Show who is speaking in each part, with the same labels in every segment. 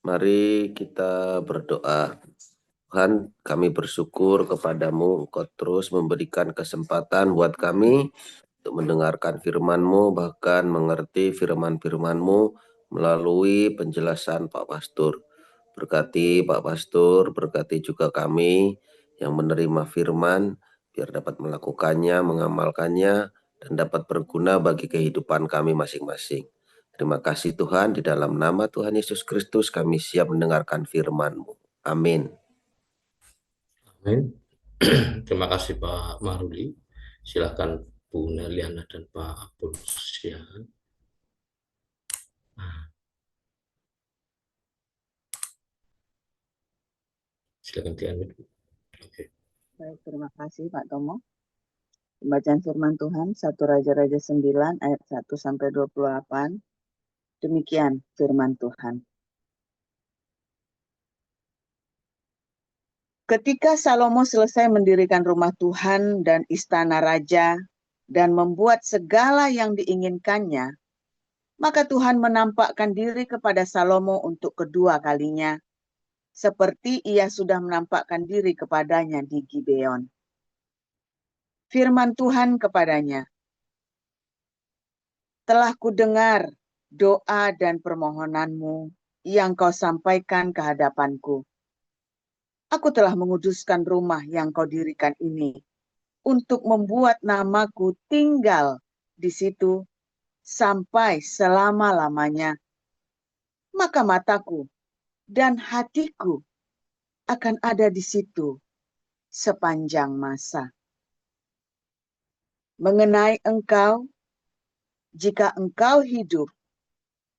Speaker 1: Mari kita berdoa. Tuhan, kami bersyukur kepadamu, Engkau terus memberikan kesempatan buat kami untuk mendengarkan firman-Mu, bahkan mengerti firman-firman-Mu melalui penjelasan Pak Pastor. Berkati Pak Pastor, berkati juga kami yang menerima firman, biar dapat melakukannya, mengamalkannya, dan dapat berguna bagi kehidupan kami masing-masing. Terima kasih Tuhan, di dalam nama Tuhan Yesus Kristus kami siap mendengarkan firman-Mu. Amin.
Speaker 2: Amin. Terima kasih Pak Maruli. Silakan Bu Neliana dan Pak Abdul Sian. Silakan diambil. Oke.
Speaker 3: Baik, terima kasih Pak Tomo. Pembacaan firman Tuhan 1 Raja-Raja 9 ayat 1 sampai 28. Demikian firman Tuhan. Ketika Salomo selesai mendirikan rumah Tuhan dan istana raja dan membuat segala yang diinginkannya, maka Tuhan menampakkan diri kepada Salomo untuk kedua kalinya, seperti ia sudah menampakkan diri kepadanya di Gibeon. Firman Tuhan kepadanya, telah kudengar doa dan permohonanmu yang kau sampaikan ke hadapanku. Aku telah menguduskan rumah yang kau dirikan ini untuk membuat namaku tinggal di situ sampai selama-lamanya. Maka mataku dan hatiku akan ada di situ sepanjang masa. Mengenai engkau, jika engkau hidup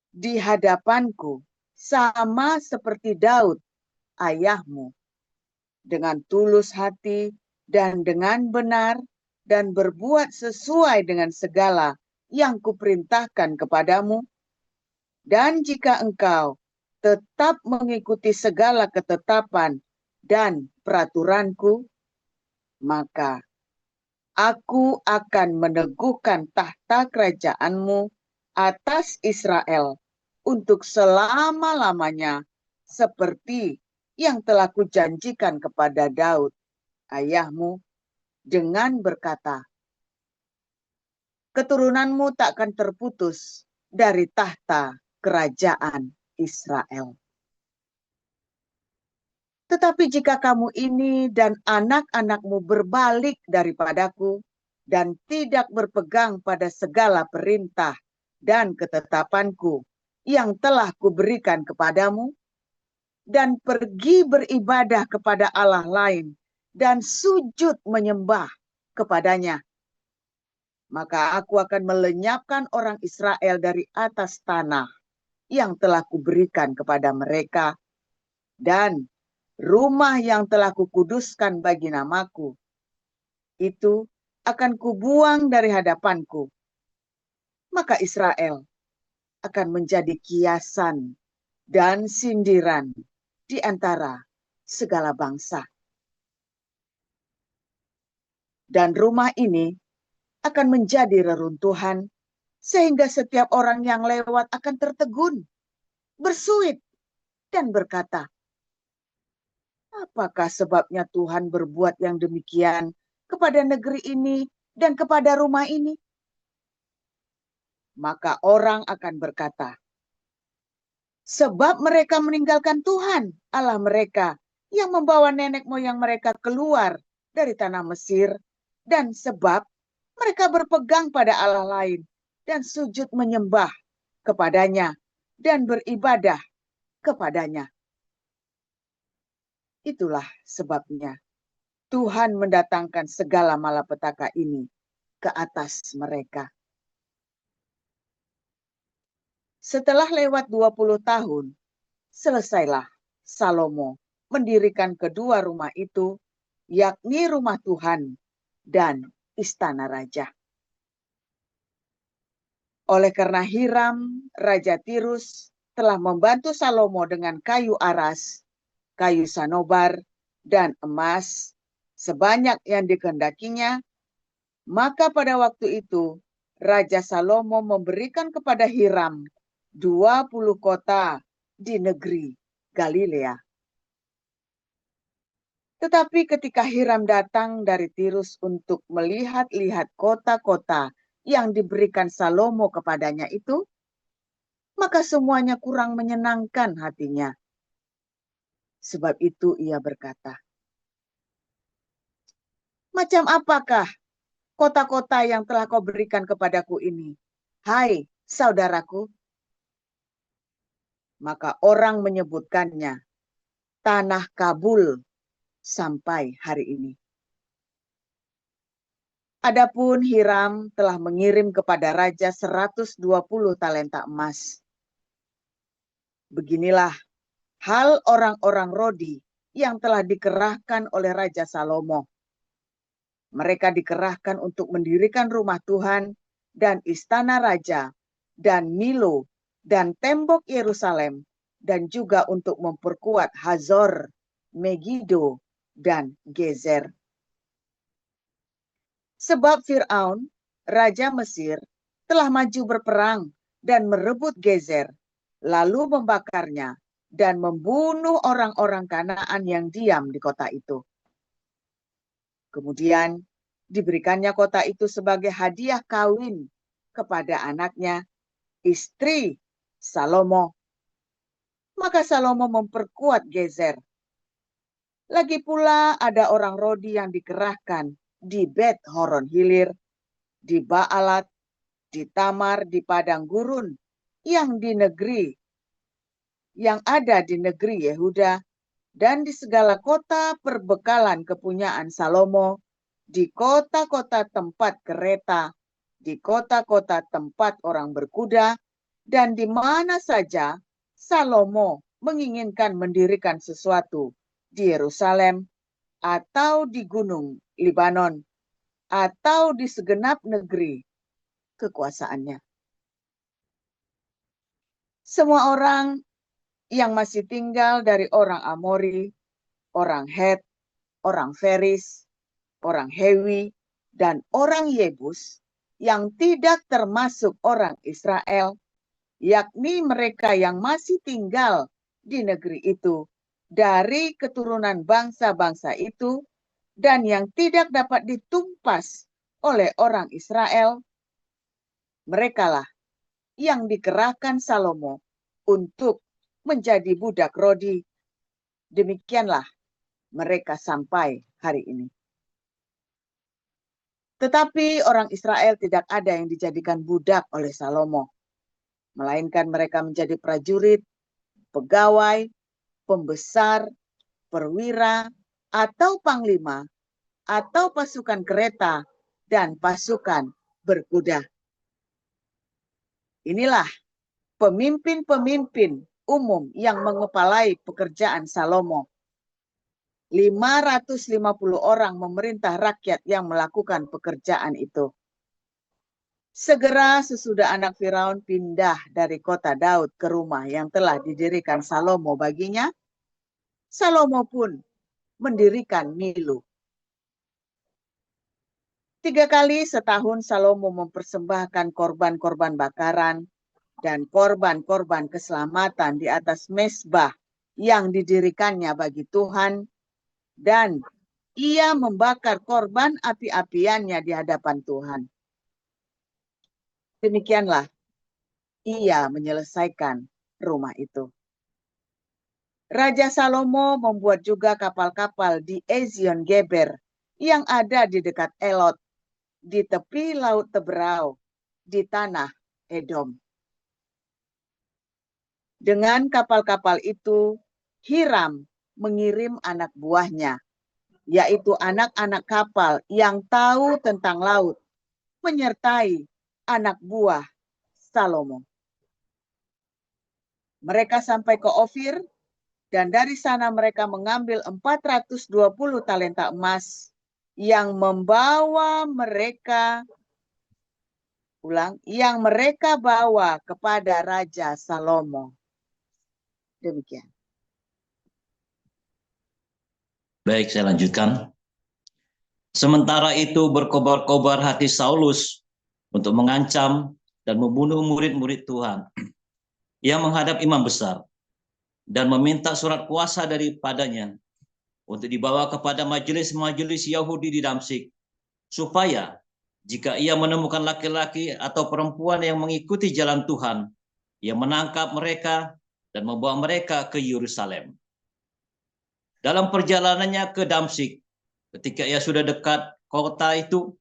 Speaker 3: di hadapanku sama seperti Daud, ayahmu, dengan tulus hati dan dengan benar dan berbuat sesuai dengan segala yang kuperintahkan kepadamu, dan jika engkau tetap mengikuti segala ketetapan dan peraturanku, maka aku akan meneguhkan tahta kerajaanmu atas Israel untuk selama-lamanya, seperti yang telah kujanjikan kepada Daud, ayahmu, dengan berkata, keturunanmu tak akan terputus dari tahta kerajaan Israel. Tetapi jika kamu ini dan anak-anakmu berbalik daripadaku dan tidak berpegang pada segala perintah dan ketetapanku yang telah kuberikan kepadamu, dan pergi beribadah kepada Allah lain dan sujud menyembah kepadanya, maka aku akan melenyapkan orang Israel dari atas tanah yang telah kuberikan kepada mereka, dan rumah yang telah kukuduskan bagi namaku, itu akan kubuang dari hadapanku. Maka Israel akan menjadi kiasan dan sindiran di antara segala bangsa. Dan rumah ini akan menjadi reruntuhan, sehingga setiap orang yang lewat akan tertegun, bersuit, dan berkata, apakah sebabnya Tuhan berbuat yang demikian kepada negeri ini dan kepada rumah ini? Maka orang akan berkata, sebab mereka meninggalkan Tuhan, Allah mereka, yang membawa nenek moyang mereka keluar dari tanah Mesir, dan sebab mereka berpegang pada Allah lain dan sujud menyembah kepadanya dan beribadah kepadanya. Itulah sebabnya Tuhan mendatangkan segala malapetaka ini ke atas mereka. Setelah lewat 20 tahun, selesailah Salomo mendirikan kedua rumah itu, yakni rumah Tuhan dan istana raja. Oleh karena Hiram, Raja Tirus, telah membantu Salomo dengan kayu aras, kayu sanobar, dan emas, sebanyak yang dikehendakinya, maka pada waktu itu Raja Salomo memberikan kepada Hiram 20 kota di negeri Galilea. Tetapi ketika Hiram datang dari Tirus untuk melihat-lihat kota-kota yang diberikan Salomo kepadanya itu, maka semuanya kurang menyenangkan hatinya. Sebab itu ia berkata, "Macam apakah kota-kota yang telah kau berikan kepadaku ini, hai saudaraku?" Maka orang menyebutkannya Tanah Kabul sampai hari ini. Adapun Hiram telah mengirim kepada raja 120 talenta emas. Beginilah hal orang-orang Rodi yang telah dikerahkan oleh Raja Salomo. Mereka dikerahkan untuk mendirikan rumah Tuhan dan istana raja dan Milo dan tembok Yerusalem dan juga untuk memperkuat Hazor, Megido, dan Gezer. Sebab Fir'aun, Raja Mesir, telah maju berperang dan merebut Gezer, lalu membakarnya dan membunuh orang-orang Kanaan yang diam di kota itu. Kemudian diberikannya kota itu sebagai hadiah kawin kepada anaknya, istri Salomo. Maka Salomo memperkuat Gezer. Lagi pula ada orang Rodi yang dikerahkan di Bet Horon Hilir, di Baalat, di Tamar, di padang gurun, yang ada di negeri Yehuda, dan di segala kota perbekalan kepunyaan Salomo, di kota-kota tempat kereta, di kota-kota tempat orang berkuda, dan di mana saja Salomo menginginkan mendirikan sesuatu di Yerusalem, atau di gunung Libanon, atau di segenap negeri kekuasaannya. Semua orang yang masih tinggal dari orang Amori, orang Het, orang Feris, orang Hewi, dan orang Yebus yang tidak termasuk orang Israel, yakni mereka yang masih tinggal di negeri itu, dari keturunan bangsa-bangsa itu, dan yang tidak dapat ditumpas oleh orang Israel, merekalah yang dikerahkan Salomo untuk menjadi budak Rodi. Demikianlah mereka sampai hari ini. Tetapi orang Israel tidak ada yang dijadikan budak oleh Salomo, melainkan mereka menjadi prajurit, pegawai, pembesar, perwira, atau panglima, atau pasukan kereta, dan pasukan berkuda. Inilah pemimpin-pemimpin umum yang mengepalai pekerjaan Salomo. 550 orang memerintah rakyat yang melakukan pekerjaan itu. Segera sesudah anak Firaun pindah dari kota Daud ke rumah yang telah didirikan Salomo baginya, Salomo pun mendirikan Milo. 3 kali setahun Salomo mempersembahkan korban-korban bakaran dan korban-korban keselamatan di atas mezbah yang didirikannya bagi Tuhan, dan ia membakar korban api-apiannya di hadapan Tuhan. Demikianlah ia menyelesaikan rumah itu. Raja Salomo membuat juga kapal-kapal di Ezion Geber yang ada di dekat Elot, di tepi Laut Teberau, di tanah Edom. Dengan kapal-kapal itu, Hiram mengirim anak buahnya, yaitu anak-anak kapal yang tahu tentang laut, menyertai anak buah Salomo. Mereka sampai ke Ofir, dan dari sana mereka mengambil 420 talenta emas yang mereka bawa kepada Raja Salomo. Demikian.
Speaker 4: Baik, saya lanjutkan. Sementara itu berkobar-kobar hati Saulus untuk mengancam dan membunuh murid-murid Tuhan. Ia menghadap imam besar dan meminta surat kuasa daripadanya untuk dibawa kepada majelis-majelis Yahudi di Damsyik, supaya jika ia menemukan laki-laki atau perempuan yang mengikuti jalan Tuhan, ia menangkap mereka dan membawa mereka ke Yerusalem. Dalam perjalanannya ke Damsyik, ketika ia sudah dekat kota itu,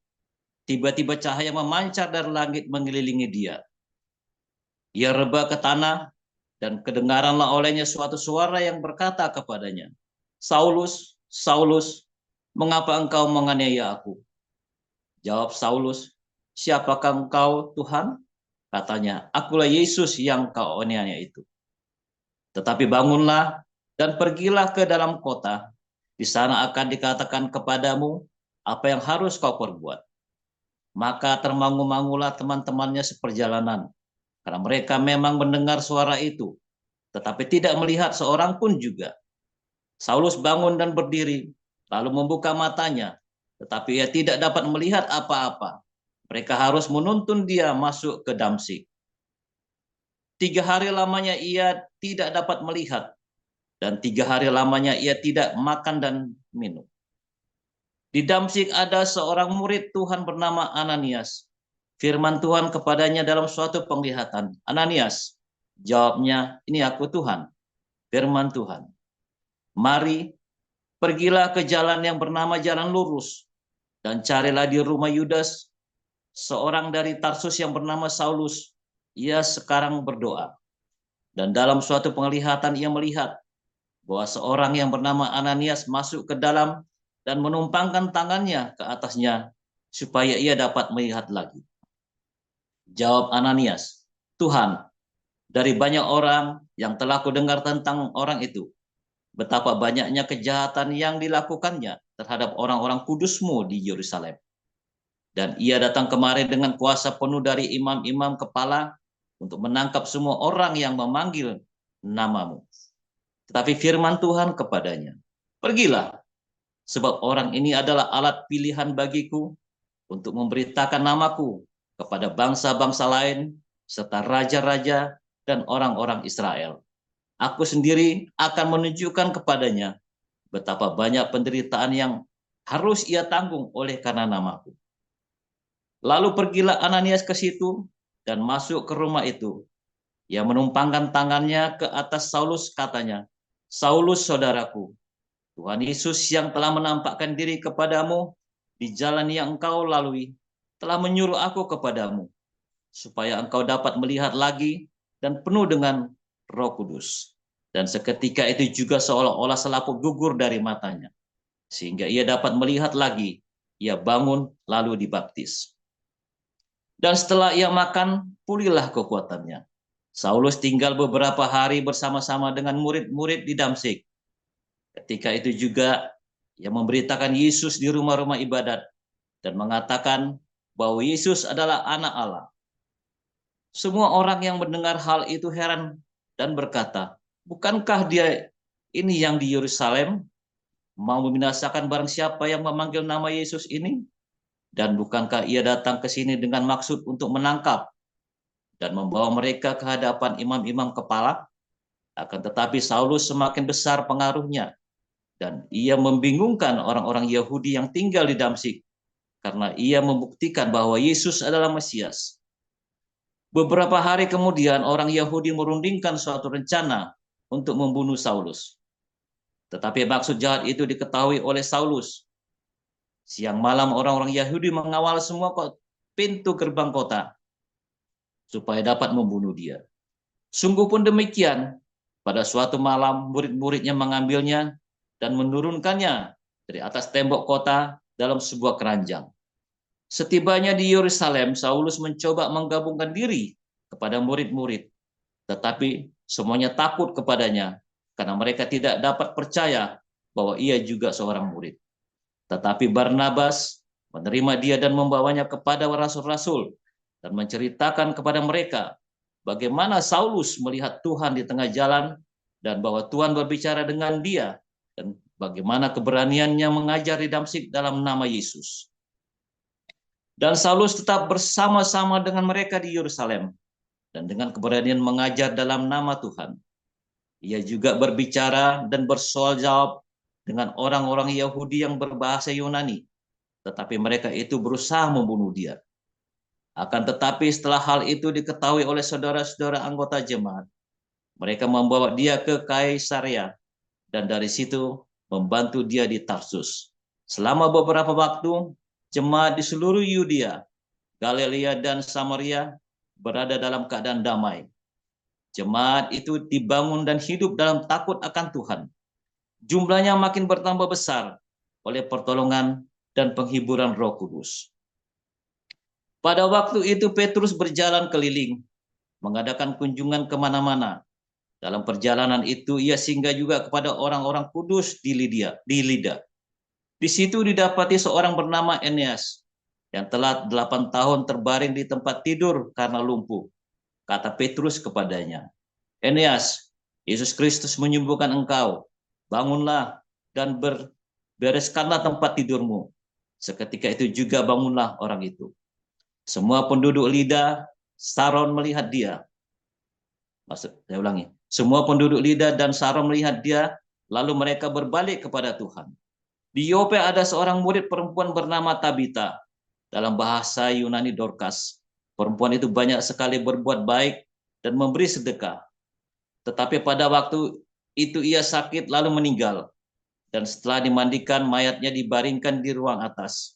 Speaker 4: tiba-tiba cahaya memancar dari langit mengelilingi dia. Ia reba ke tanah, dan kedengaranlah olehnya suatu suara yang berkata kepadanya, "Saulus, Saulus, mengapa engkau menganiaya aku?" Jawab Saulus, "Siapakah engkau, Tuhan?" Katanya, "Akulah Yesus yang kau aniaya itu. Tetapi bangunlah dan pergilah ke dalam kota. Di sana akan dikatakan kepadamu apa yang harus kau perbuat." Maka termangu-mangulah teman-temannya seperjalanan, karena mereka memang mendengar suara itu, tetapi tidak melihat seorang pun juga. Saulus bangun dan berdiri, lalu membuka matanya, tetapi ia tidak dapat melihat apa-apa. Mereka harus menuntun dia masuk ke Damsyik. 3 hari lamanya ia tidak dapat melihat, dan 3 hari lamanya ia tidak makan dan minum. Di Damsyik ada seorang murid Tuhan bernama Ananias. Firman Tuhan kepadanya dalam suatu penglihatan, "Ananias." Jawabnya, "Ini aku, Tuhan." Firman Tuhan, "Mari, pergilah ke jalan yang bernama Jalan Lurus, dan carilah di rumah Yudas, seorang dari Tarsus yang bernama Saulus. Ia sekarang berdoa." Dan dalam suatu penglihatan ia melihat bahwa seorang yang bernama Ananias masuk ke dalam dan menumpangkan tangannya ke atasnya, supaya ia dapat melihat lagi. Jawab Ananias, "Tuhan, dari banyak orang yang telah kudengar tentang orang itu, betapa banyaknya kejahatan yang dilakukannya terhadap orang-orang kudus-Mu di Yerusalem. Dan ia datang kemari dengan kuasa penuh dari imam-imam kepala untuk menangkap semua orang yang memanggil nama-Mu. Tetapi firman Tuhan kepadanya, pergilah, sebab orang ini adalah alat pilihan bagiku untuk memberitakan namaku kepada bangsa-bangsa lain, serta raja-raja dan orang-orang Israel. Aku sendiri akan menunjukkan kepadanya betapa banyak penderitaan yang harus ia tanggung oleh karena namaku." Lalu pergilah Ananias ke situ dan masuk ke rumah itu. Ia menumpangkan tangannya ke atas Saulus, katanya, "Saulus, saudaraku, Tuhan Yesus yang telah menampakkan diri kepadamu di jalan yang engkau lalui, telah menyuruh aku kepadamu, supaya engkau dapat melihat lagi dan penuh dengan Roh Kudus." Dan seketika itu juga seolah-olah selaput gugur dari matanya, sehingga ia dapat melihat lagi. Ia bangun lalu dibaptis. Dan setelah ia makan, pulihlah kekuatannya. Saulus tinggal beberapa hari bersama-sama dengan murid-murid di Damsyik. Ketika itu juga ia memberitakan Yesus di rumah-rumah ibadat dan mengatakan bahwa Yesus adalah Anak Allah. Semua orang yang mendengar hal itu heran dan berkata, "Bukankah dia ini yang di Yerusalem mau membinasakan barang siapa yang memanggil nama Yesus ini? Dan bukankah ia datang ke sini dengan maksud untuk menangkap dan membawa mereka ke hadapan imam-imam kepala?" Akan tetapi Saulus semakin besar pengaruhnya, dan ia membingungkan orang-orang Yahudi yang tinggal di Damsyik, karena ia membuktikan bahwa Yesus adalah Mesias. Beberapa hari kemudian orang Yahudi merundingkan suatu rencana untuk membunuh Saulus. Tetapi maksud jahat itu diketahui oleh Saulus. Siang malam orang-orang Yahudi mengawal semua pintu gerbang kota supaya dapat membunuh dia. Sungguh pun demikian, pada suatu malam murid-muridnya mengambilnya dan menurunkannya dari atas tembok kota dalam sebuah keranjang. Setibanya di Yerusalem, Saulus mencoba menggabungkan diri kepada murid-murid, tetapi semuanya takut kepadanya karena mereka tidak dapat percaya bahwa ia juga seorang murid. Tetapi Barnabas menerima dia dan membawanya kepada rasul-rasul dan menceritakan kepada mereka bagaimana Saulus melihat Tuhan di tengah jalan dan bahwa Tuhan berbicara dengan dia, dan bagaimana keberaniannya mengajar di Damsyik dalam nama Yesus. Dan Saulus tetap bersama-sama dengan mereka di Yerusalem dan dengan keberanian mengajar dalam nama Tuhan. Ia juga berbicara dan bersoal jawab dengan orang-orang Yahudi yang berbahasa Yunani, tetapi mereka itu berusaha membunuh dia. Akan tetapi setelah hal itu diketahui oleh saudara-saudara anggota jemaat, mereka membawa dia ke Kaisarea dan dari situ membantu dia di Tarsus. Selama beberapa waktu, jemaat di seluruh Yudea, Galilea dan Samaria berada dalam keadaan damai. Jemaat itu dibangun dan hidup dalam takut akan Tuhan. Jumlahnya makin bertambah besar oleh pertolongan dan penghiburan Roh Kudus. Pada waktu itu Petrus berjalan keliling, mengadakan kunjungan kemana-mana. Dalam perjalanan itu ia singgah juga kepada orang-orang kudus di Lida. Di situ didapati seorang bernama Eneas yang telah 8 tahun terbaring di tempat tidur karena lumpuh. Kata Petrus kepadanya, Eneas, Yesus Kristus menyembuhkan engkau. Bangunlah dan bereskanlah tempat tidurmu. Seketika itu juga bangunlah orang itu. Semua penduduk Lida, Saron melihat dia. Saya ulangi. Semua penduduk Lida dan Saron melihat dia, lalu mereka berbalik kepada Tuhan. Di Yope ada seorang murid perempuan bernama Tabita. Dalam bahasa Yunani Dorcas. Perempuan itu banyak sekali berbuat baik dan memberi sedekah. Tetapi pada waktu itu ia sakit lalu meninggal. Dan setelah dimandikan, mayatnya dibaringkan di ruang atas.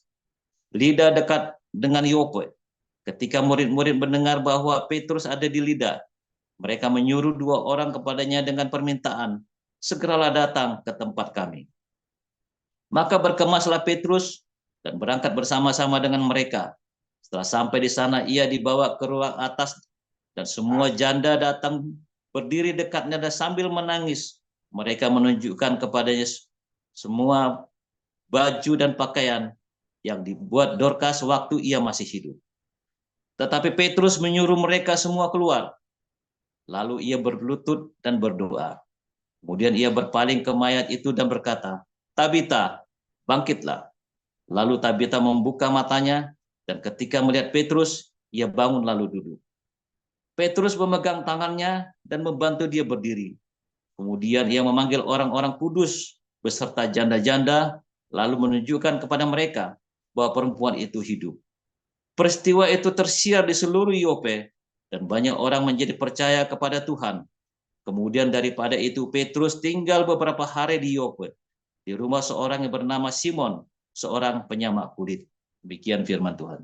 Speaker 4: Lida dekat dengan Yope. Ketika murid-murid mendengar bahwa Petrus ada di Lida, mereka menyuruh 2 orang kepadanya dengan permintaan, segeralah datang ke tempat kami. Maka berkemaslah Petrus dan berangkat bersama-sama dengan mereka. Setelah sampai di sana, ia dibawa ke ruang atas dan semua janda datang berdiri dekatnya dan sambil menangis. Mereka menunjukkan kepadanya semua baju dan pakaian yang dibuat Dorcas waktu ia masih hidup. Tetapi Petrus menyuruh mereka semua keluar. Lalu ia berlutut dan berdoa. Kemudian ia berpaling ke mayat itu dan berkata, Tabita, bangkitlah. Lalu Tabita membuka matanya dan ketika melihat Petrus, ia bangun lalu duduk. Petrus memegang tangannya dan membantu dia berdiri. Kemudian ia memanggil orang-orang kudus beserta janda-janda, lalu menunjukkan kepada mereka bahwa perempuan itu hidup. Peristiwa itu tersiar di seluruh Yope dan banyak orang menjadi percaya kepada Tuhan. Kemudian daripada itu Petrus tinggal beberapa hari di Yope, di rumah seorang yang bernama Simon, seorang penyamak kulit. Demikian firman Tuhan.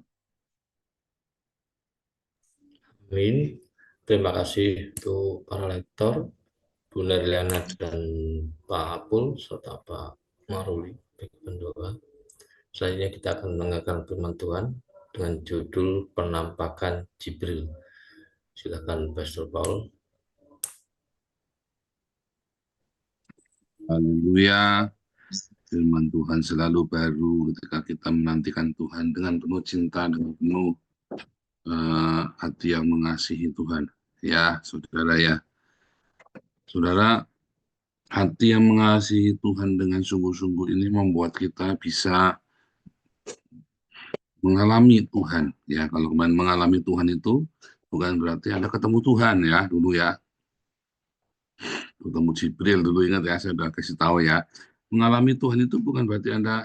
Speaker 2: Amin. Terima kasih untuk para lektor, Bu Nerliana dan Pak Apul, serta Pak Maruli, bagi pendoa. Selanjutnya kita akan mendengarkan firman Tuhan dengan judul Penampakan Jibril. Silakan Pastor Paul.
Speaker 5: Haleluya. Firman Tuhan selalu baru ketika kita menantikan Tuhan dengan penuh cinta, dengan penuh hati yang mengasihi Tuhan. Ya, saudara ya. Saudara, hati yang mengasihi Tuhan dengan sungguh-sungguh ini membuat kita bisa mengalami Tuhan. Ya, kalau kemarin mengalami Tuhan itu bukan berarti Anda ketemu Tuhan ya, dulu ya. Ketemu Jibril dulu, ingat ya, saya sudah kasih tahu ya. Mengalami Tuhan itu bukan berarti Anda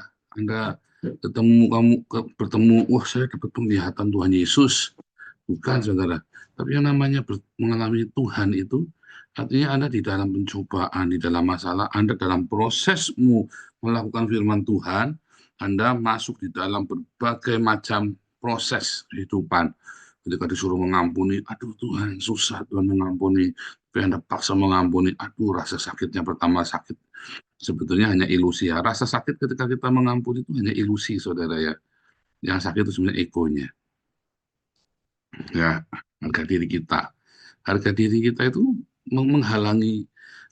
Speaker 5: bertemu, wah saya dapat penglihatan Tuhan Yesus. Bukan, saudara. Tapi yang namanya mengalami Tuhan itu artinya Anda di dalam pencobaan, di dalam masalah, Anda dalam prosesmu melakukan firman Tuhan, Anda masuk di dalam berbagai macam proses kehidupan. Ketika disuruh mengampuni, aduh Tuhan susah Tuhan mengampuni. Tapi Anda paksa mengampuni, aduh rasa sakitnya pertama sakit. Sebetulnya hanya ilusi ya. Rasa sakit ketika kita mengampuni itu hanya ilusi, saudara ya. Yang sakit itu sebenarnya egonya. Ya, harga diri kita. Harga diri kita itu menghalangi,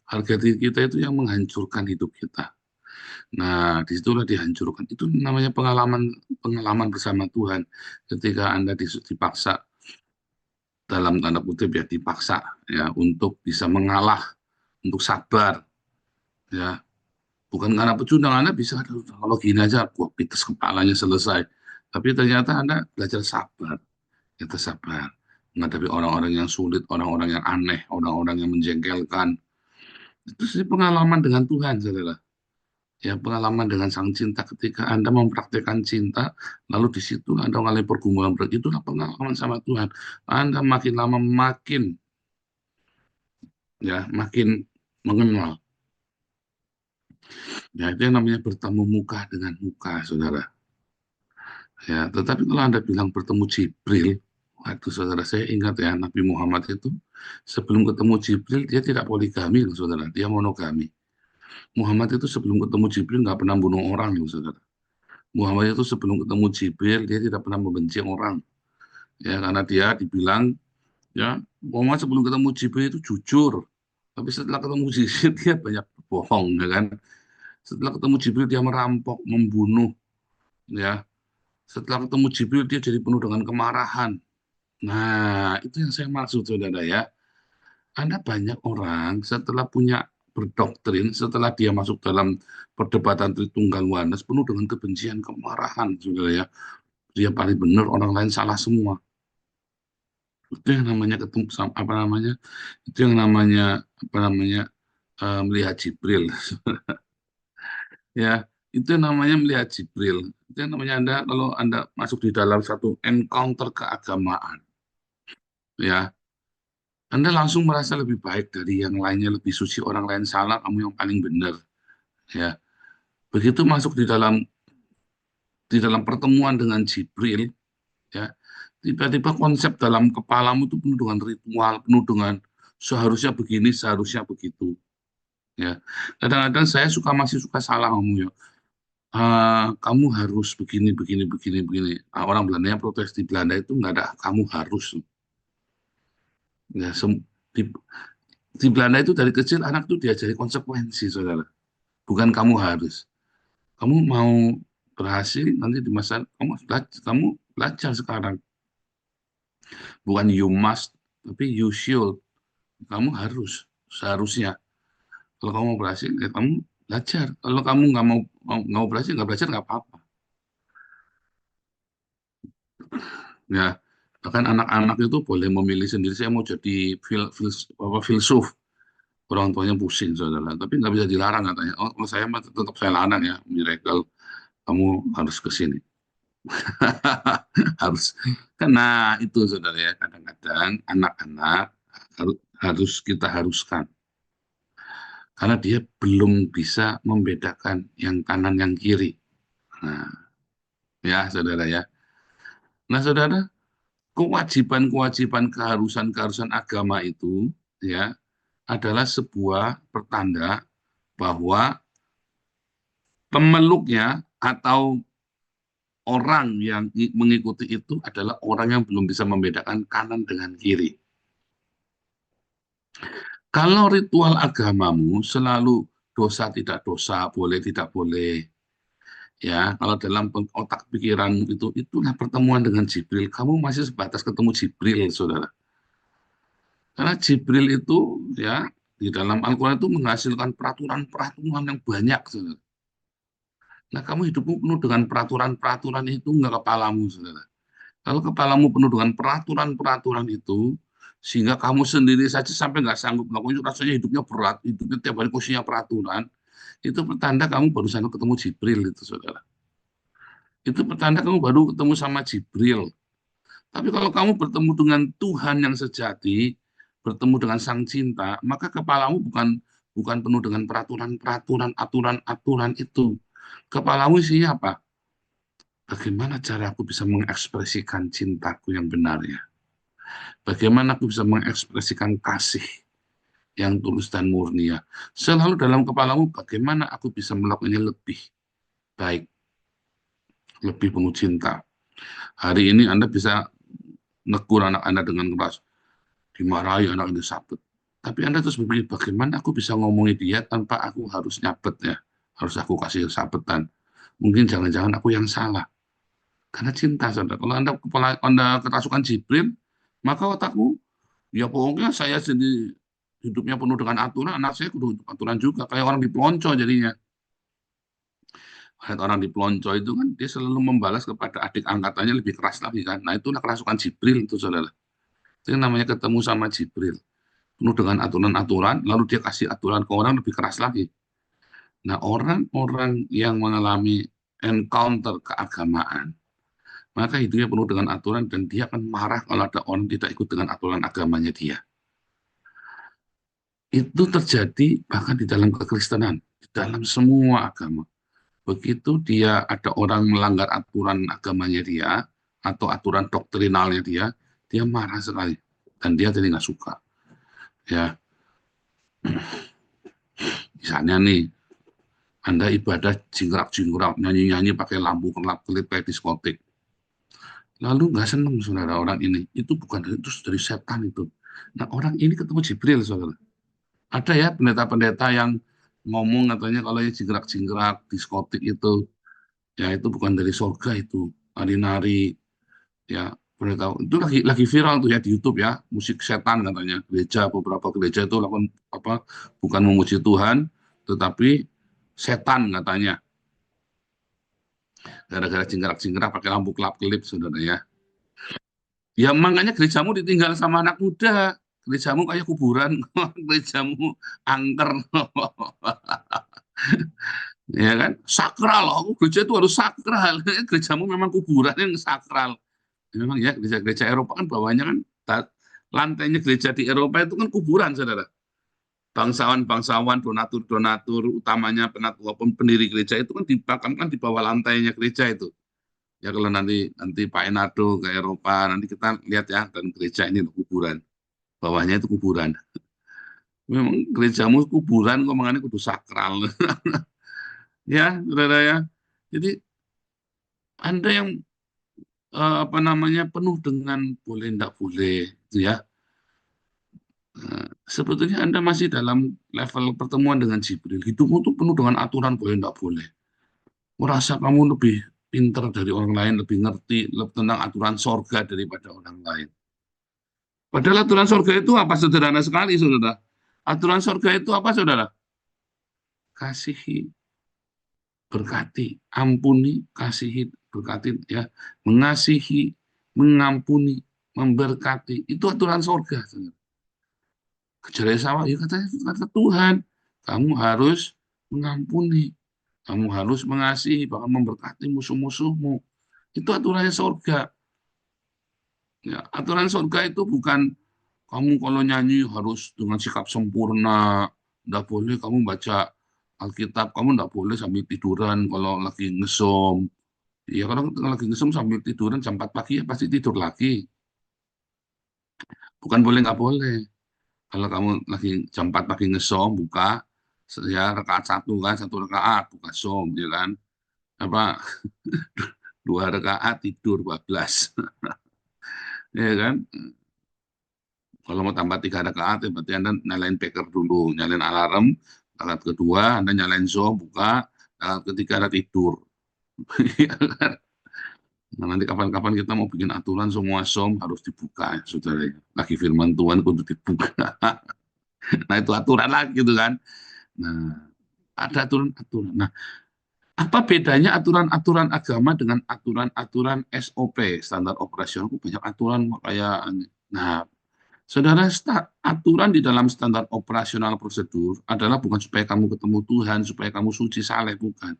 Speaker 5: harga diri kita itu yang menghancurkan hidup kita. Nah, disitulah dihancurkan. Itu namanya pengalaman bersama Tuhan. Ketika Anda dipaksa, dalam tanda kutip ya, dipaksa ya untuk bisa mengalah, untuk sabar. Ya, bukan karena pecundang, Anda bisa, kalau gini aja, gua pites kepalanya selesai. Tapi ternyata Anda belajar sabar. Kita sabar menghadapi orang-orang yang sulit, orang-orang yang aneh, orang-orang yang menjengkelkan. Itu sih pengalaman dengan Tuhan, saudara. Ya, pengalaman dengan sang cinta ketika Anda mempraktikkan cinta, lalu di situ Anda mengalami pergumulan berat, itulah pengalaman sama Tuhan. Anda makin lama makin makin mengenal. Ya, itu yang namanya bertemu muka dengan muka, saudara. Ya, tetapi kalau Anda bilang bertemu Jibril, waktu saudara, saya ingat ya, Nabi Muhammad itu sebelum ketemu Jibril dia tidak poligami, loh, saudara, dia monogami. Muhammad itu sebelum ketemu Jibril nggak pernah bunuh orang, loh, saudara. Muhammad itu sebelum ketemu Jibril dia tidak pernah membenci orang, ya karena dia dibilang ya Muhammad sebelum ketemu Jibril itu jujur, tapi setelah ketemu Jibril dia banyak bohong, ya kan. Setelah ketemu Jibril dia merampok, membunuh, ya. Setelah ketemu Jibril dia jadi penuh dengan kemarahan. Nah, itu yang saya maksud, saudara, ya. Anda banyak orang setelah punya berdoktrin, setelah dia masuk dalam perdebatan Tritunggal Oneness penuh dengan kebencian, kemarahan, saudara, ya. Dia paling benar, orang lain salah semua. Itu yang namanya ketemu apa namanya? Itu yang namanya melihat Jibril. Ya, itu yang namanya melihat Jibril. Itu yang namanya kalau Anda masuk di dalam satu encounter keagamaan, ya, Anda langsung merasa lebih baik dari yang lainnya, lebih suci, orang lain salah, kamu yang paling benar, ya. Begitu masuk di dalam pertemuan dengan Jibril, ya, tiba-tiba konsep dalam kepalamu itu penuh dengan ritual, penuh dengan seharusnya begini, seharusnya begitu, ya. Kadang-kadang saya masih suka salah ngomong, ya. Kamu harus begini, begini, begini, begini. Orang Belanda yang protes di Belanda itu nggak ada kamu harus. Ya, di, di Belanda itu dari kecil anak itu diajari konsekuensi, saudara. Bukan kamu harus. Kamu mau berhasil nanti di masa kamu belajar sekarang. Bukan you must, tapi you should. Kamu harus, seharusnya. Kalau kamu mau berhasil, ya kamu belajar. Kalau kamu nggak mau berhasil, nggak belajar nggak apa-apa. Ya, bahkan anak-anak itu boleh memilih sendiri. Saya mau jadi filsuf. Orang tuanya pusing, saudara. Tapi nggak bisa dilarang katanya. Oh, saya tetap saya larang ya, miracle. Kamu harus ke sini. Harus. Karena itu, saudara, ya. Kadang-kadang anak-anak harus kita haruskan. Karena dia belum bisa membedakan yang kanan, yang kiri. Nah, ya, saudara, ya. Nah, saudara, kewajiban-kewajiban, keharusan-keharusan agama itu, ya, adalah sebuah pertanda bahwa pemeluknya atau orang yang mengikuti itu adalah orang yang belum bisa membedakan kanan dengan kiri. Kalau ritual agamamu selalu dosa tidak dosa, boleh tidak boleh, ya, kalau dalam otak pikiranmu itulah pertemuan dengan Jibril. Kamu masih sebatas ketemu Jibril, saudara. Karena Jibril itu, ya, di dalam Al-Quran itu menghasilkan peraturan-peraturan yang banyak, saudara. Nah, kamu hidupmu penuh dengan peraturan-peraturan itu, enggak kepalamu, saudara. Kalau kepalamu penuh dengan peraturan-peraturan itu, sehingga kamu sendiri saja sampai nggak sanggup melakukan itu, rasanya hidupnya berat, hidupnya tiap hari kusinya peraturan, itu pertanda kamu baru ketemu Jibril, itu, saudara. Itu pertanda kamu baru ketemu sama Jibril. Tapi kalau kamu bertemu dengan Tuhan yang sejati, bertemu dengan Sang Cinta, maka kepalamu bukan penuh dengan peraturan-peraturan, aturan-aturan itu. Kepalamu isinya apa? Bagaimana cara aku bisa mengekspresikan cintaku yang benar, ya? Bagaimana aku bisa mengekspresikan kasih yang tulus dan murni, ya? Selalu dalam kepalamu, bagaimana aku bisa melakukannya lebih baik, lebih penuh cinta. Hari ini Anda bisa negur anak Anda dengan keras, dimarahi anak ini sabet. Tapi Anda terus berpikir, bagaimana aku bisa ngomongin dia tanpa aku harus nyabet, ya? Harus aku kasih sabetan. Mungkin jangan-jangan aku yang salah. Karena cinta, saudara. Kalau Anda kerasukan Jibril, maka otakmu, ya pokoknya saya sendiri hidupnya penuh dengan aturan, anak saya kudu aturan juga. Kayak orang dipelonco jadinya. Orang dipelonco itu kan dia selalu membalas kepada adik angkatannya lebih keras lagi kan. Nah, itulah kerasukan Jibril itu, saudara. Itu yang namanya ketemu sama Jibril. penuh dengan aturan-aturan, lalu dia kasih aturan ke orang lebih keras lagi. Nah, orang-orang yang mengalami encounter keagamaan, maka hidupnya penuh dengan aturan dan dia akan marah kalau ada orang tidak ikut dengan aturan agamanya dia. Itu terjadi bahkan di dalam kekristenan, di dalam semua agama. Begitu dia ada orang melanggar aturan agamanya dia, atau aturan doktrinalnya dia marah sekali. Dan dia jadi nggak suka. Ya, misalnya nih, Anda ibadah jingkrak-jingkrak, nyanyi-nyanyi pakai lampu kelap-kelip kayak diskotik. Lalu nggak seneng, saudara, orang ini. Itu bukan itu dari setan itu. Nah, orang ini ketemu Jibril, saudara. Ada ya pendeta-pendeta yang ngomong katanya kalau ya jingkrak-jingkrak, diskotik itu, ya itu bukan dari surga itu. Nari-nari, ya pendeta itu lagi viral tuh ya di YouTube ya, musik setan katanya. Beberapa gereja itu lakukan apa? Bukan memuji Tuhan, tetapi setan katanya. Gara-gara jingkrak-jingkrak pakai lampu kelap-kelip, saudara ya. Ya makanya gerejamu ditinggal sama anak muda. Gerejamu kayak kuburan, gerejamu angker. Ya kan? Sakral, gereja itu harus sakral. Gerejamu memang kuburan yang sakral. Memang ya, gereja-gereja Eropa kan bawahnya kan, lantainya gereja di Eropa itu kan kuburan, saudara. Bangsawan-bangsawan, donatur-donatur, utamanya pendiri gereja itu kan dimakamkan di bawah lantainya gereja itu. Ya kalau nanti Pak Enardo ke Eropa, nanti kita lihat ya, dan gereja ini kuburan. Bawahnya itu kuburan. Memang gerejamu kuburan, kok makanya kudu sakral. Ya, saudara ya. Jadi Anda yang penuh dengan boleh tidak boleh, gitu ya. Sebetulnya Anda masih dalam level pertemuan dengan Jibril. Hidupmu itu penuh dengan aturan boleh tidak boleh. Merasa kamu lebih pintar dari orang lain, lebih ngerti tentang aturan sorga daripada orang lain. Padahal aturan sorga itu apa? Sederhana sekali, saudara. Aturan sorga itu apa, saudara? Kasihi, berkati, ampuni, kasihi, berkati, ya, mengasihi, mengampuni, memberkati. Itu aturan sorga, saudara. Kejar sawah, ya kata Tuhan, kamu harus mengampuni, kamu harus mengasihi, bahkan memberkati musuh-musuhmu. Itu aturannya sorga. Ya, aturan surga itu bukan kamu kalau nyanyi harus dengan sikap sempurna, tidak boleh kamu baca Alkitab, kamu tidak boleh sambil tiduran kalau lagi ngesom. Ya kalau lagi ngesom sambil tiduran jam 4 pagi ya pasti tidur lagi. Bukan boleh nggak boleh. Kalau kamu lagi jam 4 pagi ngesom, buka ya rakaat satu rakaat buka som, ya kan? Apa 2 rakaat tidur 12. Ya kan? Kalau mau tambah 3 rakaat, ya berarti Anda nyalain beker dulu, nyalain alarm, rakaat kedua Anda nyalain Zoom, buka, rakaat ketiga Anda tidur. Nah, nanti kapan-kapan kita mau bikin aturan semua Zoom harus dibuka, ya, saudara. Lagi firman Tuhan kudu dibuka. Nah, itu aturan lagi gitu kan. Nah, ada aturan-aturan. Nah, apa bedanya aturan-aturan agama dengan aturan-aturan SOP, standar operasional? Banyak aturan kayak, nah, saudara, aturan di dalam standar operasional prosedur adalah bukan supaya kamu ketemu Tuhan, supaya kamu suci saleh, bukan.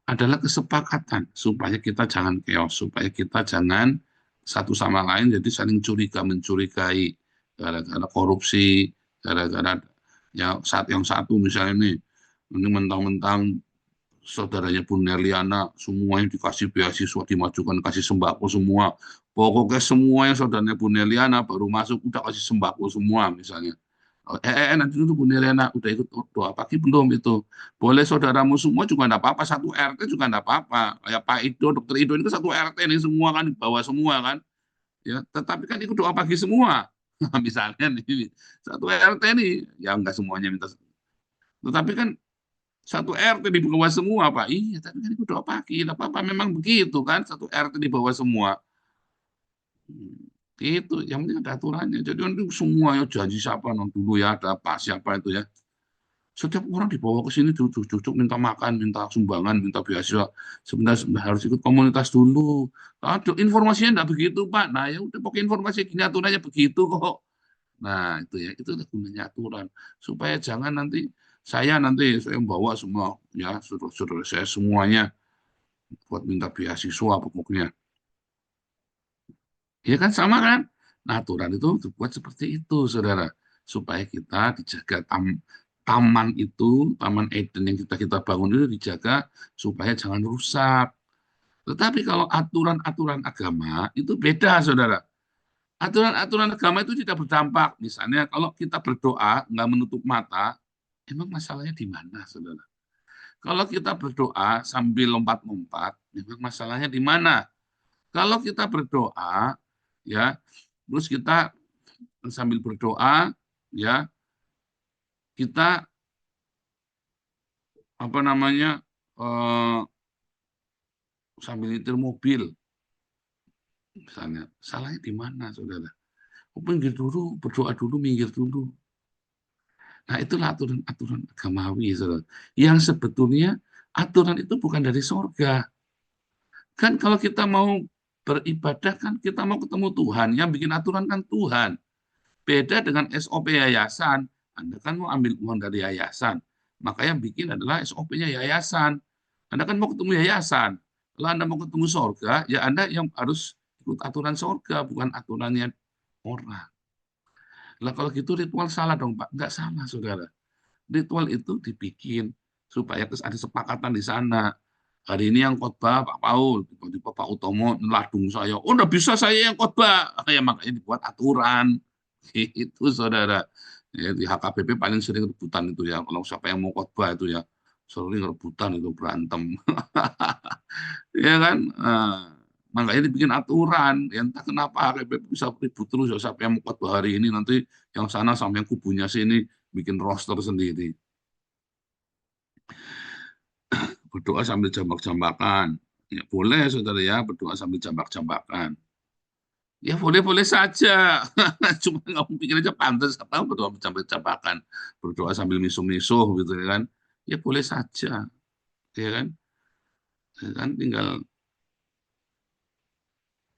Speaker 5: Adalah kesepakatan supaya kita jangan chaos, supaya kita jangan satu sama lain jadi saling mencurigai, gara-gara korupsi, gara-gara ya saat yang satu misalnya ini mentang-mentang saudaranya Bu Nerliana semuanya dikasih beasiswa, dimajukan, kasih sembako semua. Pokoknya semua yang saudaranya Bu Nerliana baru masuk udah kasih sembako semua misalnya. Nanti dulu Bu Nerliana udah ikut doa pagi belum itu. Boleh saudaramu semua juga enggak apa-apa, satu RT juga enggak apa-apa. Kayak Pak Ido, Dokter Ido ini satu RT nih semua kan, di bawah semua kan. Ya, tetapi kan ikut doa pagi semua. Misalnya nih, satu RT nih, ya enggak semuanya minta. Tetapi kan satu RT di bawah semua, Pak. Iya, tapi kan ikut doa pagi. Enggak apa-apa, memang begitu kan, satu RT di bawah semua. Itu yang penting ada aturannya. Jadi nanti semuanya janji siapa dulu ya, ada Pak siapa itu ya. Setiap orang dibawa ke sini cucuk minta makan, minta sumbangan, minta beasiswa. Sebenarnya harus ikut komunitas dulu. Aduh, informasinya enggak begitu, Pak. Nah, ya udah pokoknya informasi gini aturannya begitu kok. Nah, itu ya, itu gunanya aturan. Supaya jangan nanti saya membawa semua ya saudara-saudara saya semuanya buat minta beasiswa pokoknya. Ya kan sama kan? Nah, aturan itu dibuat seperti itu, saudara, supaya kita dijaga taman itu, Taman Eden yang kita bangun itu dijaga supaya jangan rusak. Tetapi kalau aturan-aturan agama itu beda, saudara. Aturan-aturan agama itu tidak berdampak. Misalnya kalau kita berdoa nggak menutup mata, emang masalahnya di mana, saudara? Kalau kita berdoa sambil lompat-lompat, memang masalahnya di mana? Kalau kita berdoa, ya, terus kita sambil berdoa, ya, kita apa namanya sambil nyetir mobil, misalnya, salahnya di mana, saudara? Minggir dulu, berdoa dulu, minggir dulu. Nah, itulah aturan-aturan agamawi, saudara. Yang sebetulnya aturan itu bukan dari surga. Kan kalau kita mau beribadah, kan kita mau ketemu Tuhan, yang bikin aturan kan Tuhan. Beda dengan SOP yayasan. Anda kan mau ambil uang dari yayasan, maka yang bikin adalah SOP-nya yayasan. Anda kan mau ketemu yayasan. Kalau Anda mau ketemu surga, ya Anda yang harus ikut aturan surga, bukan aturannya orang. Lah kalau gitu ritual salah dong, Pak. Enggak salah, saudara. Ritual itu dibikin supaya ada sepakatan di sana. Hari ini yang khotbah Pak Paul, tiba-tiba Pak Utomo neladung saya. Oh, enggak bisa saya yang khotbah. Ya makanya dibuat aturan. Itu, saudara. Ya, di HKBP paling sering rebutan itu ya. Kalau siapa yang mau khotbah itu ya, sering rebutan itu, berantem. Ya kan? Makanya dibikin aturan. Ya, entah kenapa HKBP bisa ribut terus ya. Siapa yang mau khotbah hari ini, nanti yang sana sama yang kubunya sini bikin roster sendiri. Berdoa sambil jambak-jambakan. Ya, boleh, saudara ya, berdoa sambil jambak-jambakan. Ya boleh-boleh saja. Cuma nggak pikir aja pantas apa berdoa sambil jambak-jambakan. Berdoa sambil misuh-misuh gitu ya kan. Ya boleh saja. Ya kan? Ya kan, tinggal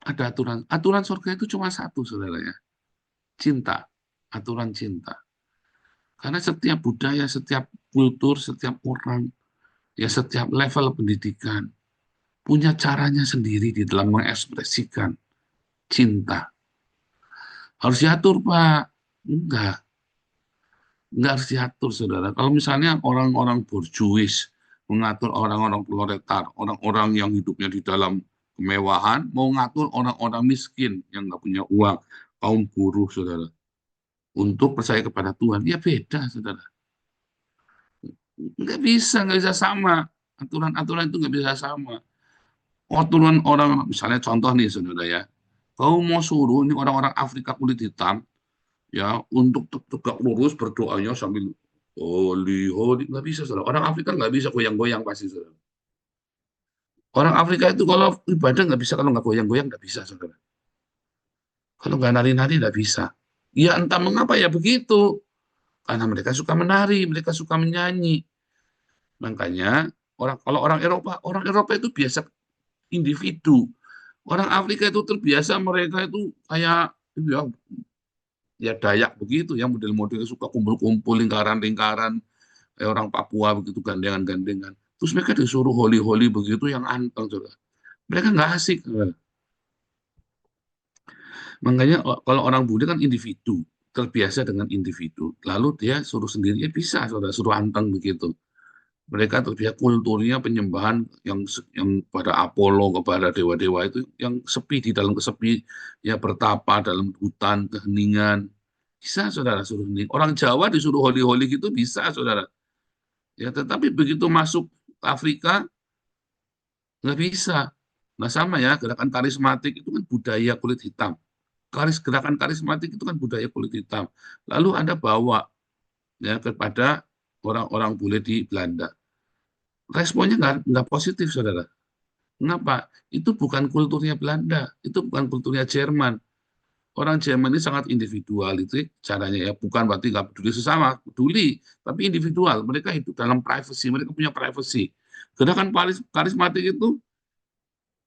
Speaker 5: ada aturan. Aturan surga itu cuma satu, saudara ya. Cinta. Aturan cinta. Karena setiap budaya, setiap kultur, setiap orang, ya setiap level pendidikan, punya caranya sendiri di dalam mengekspresikan cinta. Harus diatur, Pak. Enggak harus diatur, saudara. Kalau misalnya orang-orang borjuis mengatur orang-orang proletar, orang-orang yang hidupnya di dalam kemewahan, mau ngatur orang-orang miskin yang nggak punya uang, kaum buruh, saudara, untuk percaya kepada Tuhan, ya beda, saudara. Nggak bisa sama. Aturan-aturan itu nggak bisa sama. Aturan orang, misalnya contoh nih, saudara ya, kau mau suruh ini orang-orang Afrika kulit hitam, ya, untuk tegak lurus berdoanya sambil holy holy, nggak bisa, saudara. Orang Afrika nggak bisa goyang-goyang pasti, saudara. Orang Afrika itu kalau ibadah nggak bisa, kalau nggak goyang-goyang nggak bisa, saudara. Kalau nggak nari-nari nggak bisa. Ya entah mengapa ya begitu, karena mereka suka menari, mereka suka menyanyi. Makanya kalau orang Eropa itu biasa individu. Orang Afrika itu terbiasa, mereka itu kayak ya Dayak begitu ya, model-model suka kumpul-kumpul lingkaran-lingkaran, kayak orang Papua begitu, gandengan-gandengan. Terus mereka disuruh holy-holy begitu yang anteng, saudara. Mereka nggak asik. Makanya kalau orang Buddha kan individu, terbiasa dengan individu. Lalu dia suruh sendiri, ya bisa, saudara, suruh anteng begitu. Mereka terbiasa kulturnya penyembahan yang pada Apollo, kepada dewa-dewa itu, yang sepi, di dalam kesepi, ya bertapa dalam hutan, keheningan. Bisa, saudara, suruh sendiri. Orang Jawa disuruh holy-holy gitu bisa, saudara. Ya, tetapi begitu masuk Afrika, nggak bisa. Nah, sama ya, gerakan karismatik itu kan budaya kulit hitam. Gerakan karismatik itu kan budaya kulit hitam. Lalu Anda bawa ya kepada orang-orang bule di Belanda. Responnya nggak positif, saudara. Kenapa? Itu bukan kulturnya Belanda, itu bukan kulturnya Jerman. Orang Jerman ini sangat individual, itu caranya ya, bukan berarti nggak peduli sesama, peduli, tapi individual. Mereka hidup dalam privacy, mereka punya privacy. Gerakan karismatik itu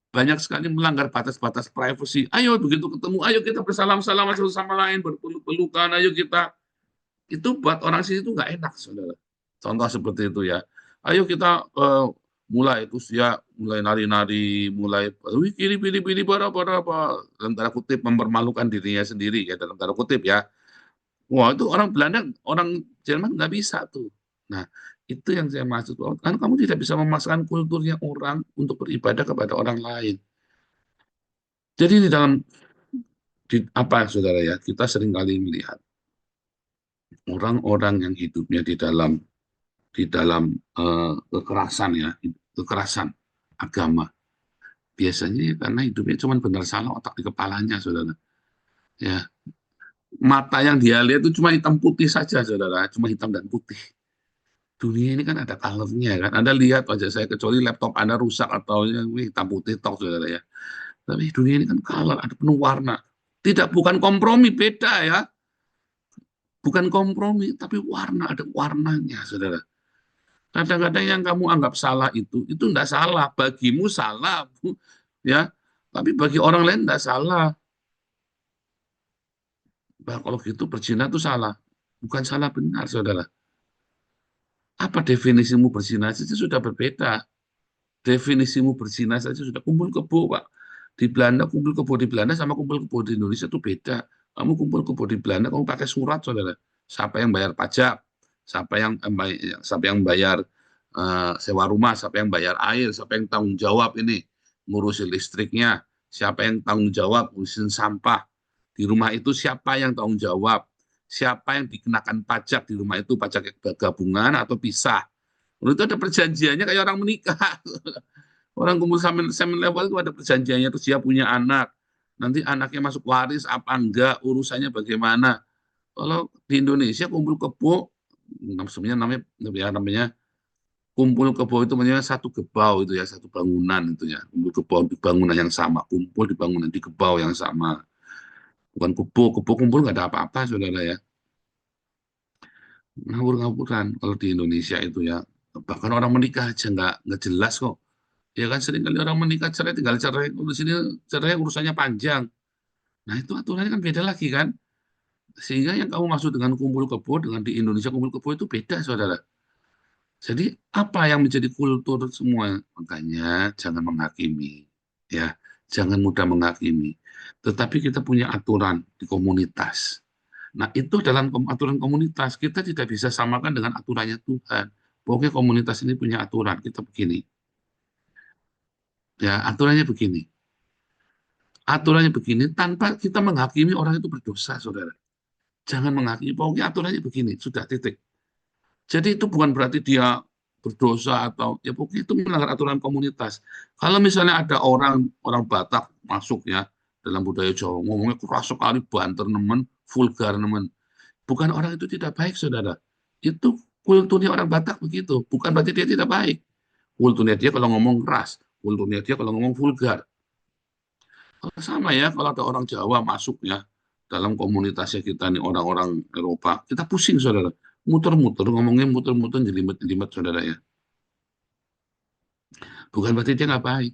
Speaker 5: banyak sekali melanggar batas-batas privasi. Ayo begitu ketemu, ayo kita bersalam-salaman satu sama lain, berpeluk-pelukan, ayo kita. Itu buat orang sini itu nggak enak, saudara. Contoh seperti itu ya. Ayo kita mulai, terus ya mulai nari-nari, mulai wih pilih-pilih apa dalam tanda kutip mempermalukan dirinya sendiri ya, dalam tanda kutip ya. Wah, itu orang Belanda, orang Jerman nggak bisa tuh. Nah, itu yang saya maksud. Kan kamu tidak bisa memaksakan kulturnya orang untuk beribadah kepada orang lain. Jadi apa saudara ya, kita seringkali melihat orang-orang yang hidupnya di dalam kekerasan ya, kekerasan agama. Biasanya karena hidupnya cuma benar salah otak di kepalanya, saudara. Ya, mata yang dia lihat itu cuma hitam putih saja, saudara, cuma hitam dan putih. Dunia ini kan ada colornya kan. Anda lihat wajah saya, kecuali laptop Anda rusak atau hitam putih tok, saudara ya. Tapi dunia ini kan color, ada penuh warna. Tidak, bukan kompromi, beda ya. Bukan kompromi, tapi warna, ada warnanya, saudara. Kadang-kadang yang kamu anggap salah itu enggak salah. Bagimu salah, ya. Tapi bagi orang lain enggak salah. Bah, kalau gitu berzina itu salah. Bukan salah benar, saudara. Apa definisimu berzina saja sudah berbeda. Definisimu berzina saja sudah kumpul kebo, Pak. Di Belanda, kumpul kebo di Belanda sama kumpul kebo di Indonesia itu beda. Kamu kumpul kebo di Belanda, kamu pakai surat, saudara. Siapa yang bayar pajak? Siapa yang bayar sewa rumah? Siapa yang bayar air? Siapa yang tanggung jawab ini ngurusin listriknya? Siapa yang tanggung jawab ngurusin sampah? Di rumah itu siapa yang tanggung jawab? Siapa yang dikenakan pajak di rumah itu, pajak gabungan atau pisah? Menurut itu ada perjanjiannya kayak orang menikah. Orang kumpul semen level itu ada perjanjiannya, terus dia punya anak. Nanti anaknya masuk waris apa enggak, urusannya bagaimana. Kalau di Indonesia kumpul kebo, sebenarnya namanya kumpul kebo itu namanya satu gebau itu ya, satu bangunan itu ya. Kumpul kebo di bangunan yang sama, kumpul di bangunan di gebau yang sama. Bukan kebo kumpul nggak ada apa-apa, saudara ya. Ngawur-ngawuran kalau di Indonesia itu ya. Bahkan orang menikah aja nggak jelas kok. Ya kan sering kali orang menikah cerai tinggal cerai, di sini cerai urusannya panjang. Nah itu aturannya kan beda lagi kan. Sehingga yang kamu maksud dengan kumpul kebo dengan di Indonesia kumpul kebo itu beda, saudara. Jadi apa yang menjadi kultur semua? Makanya jangan menghakimi, ya, jangan mudah menghakimi. Tetapi kita punya aturan di komunitas. Nah itu dalam aturan komunitas kita tidak bisa samakan dengan aturannya Tuhan. Pokoknya komunitas ini punya aturan. Kita begini, ya aturannya begini. Aturannya begini tanpa kita menghakimi orang itu berdosa, saudara. Jangan menghakimi. Pokoknya aturannya begini, sudah titik. Jadi itu bukan berarti dia berdosa atau ya pokoknya itu melanggar aturan komunitas. Kalau misalnya ada orang Batak masuk ya dalam budaya Jawa ngomongnya keras sekali, banter nemen, vulgar nemen. Bukan orang itu tidak baik, saudara. Itu kulturnya orang Batak begitu. Bukan berarti dia tidak baik. Kulturnya dia kalau ngomong keras, kulturnya dia kalau ngomong vulgar. Sama ya kalau ada orang Jawa masuk ya dalam komunitasnya kita nih orang-orang Eropa, kita pusing, saudara. Muter-muter, ngomongnya muter-muter, jelimet-jelimet, saudara ya. Bukan berarti dia nggak baik.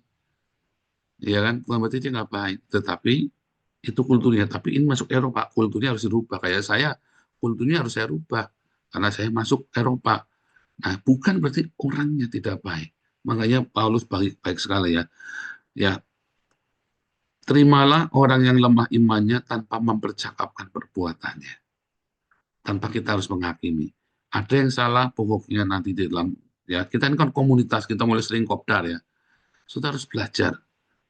Speaker 5: Ya kan? Bukan berarti dia nggak baik. Tetapi itu kulturnya. Tapi ini masuk Eropa, kulturnya harus dirubah. Kayak saya, kulturnya harus saya rubah. Karena saya masuk Eropa. Nah, bukan berarti orangnya tidak baik. Makanya Paulus baik sekali ya. Ya, terimalah orang yang lemah imannya tanpa mempercakapkan perbuatannya. Tanpa kita harus menghakimi. Ada yang salah, pokoknya nanti di dalam, ya kita ini kan komunitas, kita mulai sering kopdar ya. Sudah harus belajar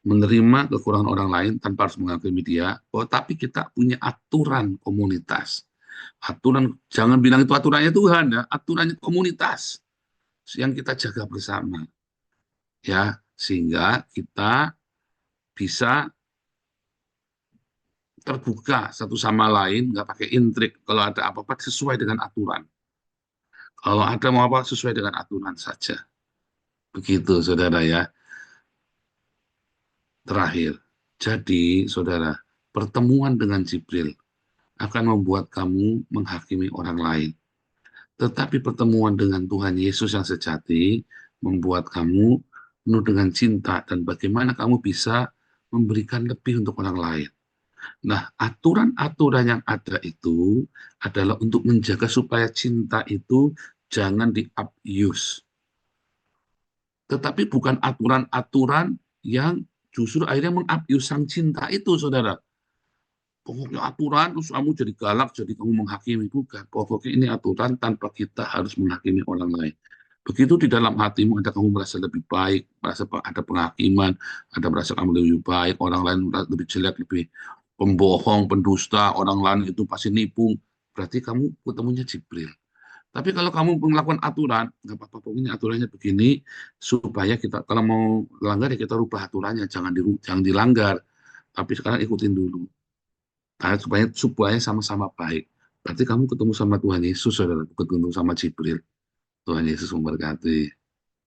Speaker 5: menerima kekurangan orang lain tanpa harus menghakimi dia. Oh, tapi kita punya aturan komunitas. Aturan, jangan bilang itu aturannya Tuhan ya, aturannya komunitas yang kita jaga bersama. Ya, sehingga kita bisa terbuka satu sama lain, nggak pakai intrik. Kalau ada apa-apa sesuai dengan aturan. Kalau ada mau apa sesuai dengan aturan saja. Begitu, saudara ya. Terakhir, jadi saudara, pertemuan dengan Jibril akan membuat kamu menghakimi orang lain. Tetapi pertemuan dengan Tuhan Yesus yang sejati membuat kamu penuh dengan cinta, dan bagaimana kamu bisa memberikan lebih untuk orang lain. Nah, aturan-aturan yang ada itu adalah untuk menjaga supaya cinta itu jangan di-abuse. Tetapi bukan aturan-aturan yang justru akhirnya meng-abuse sang cinta itu, saudara. Pokoknya aturan, terus kamu jadi galak, jadi kamu menghakimi. Bukan. Pokoknya ini aturan tanpa kita harus menghakimi orang lain. Begitu di dalam hatimu ada kamu merasa lebih baik, merasa ada penghakiman, ada merasa kamu lebih baik, orang lain lebih jelek, lebih pembohong, pendusta, orang lain itu pasti nipu, berarti kamu ketemunya Jibril. Tapi kalau kamu melakukan aturan, nggak apa-apa, pokoknya aturannya begini, supaya kita, kalau mau langgar ya kita rubah aturannya, jangan dilanggar. Tapi sekarang ikutin dulu. Nah, supaya sama-sama baik. Berarti kamu ketemu sama Tuhan Yesus, saudara, ketemu sama Jibril. Tuhan Yesus memberkati.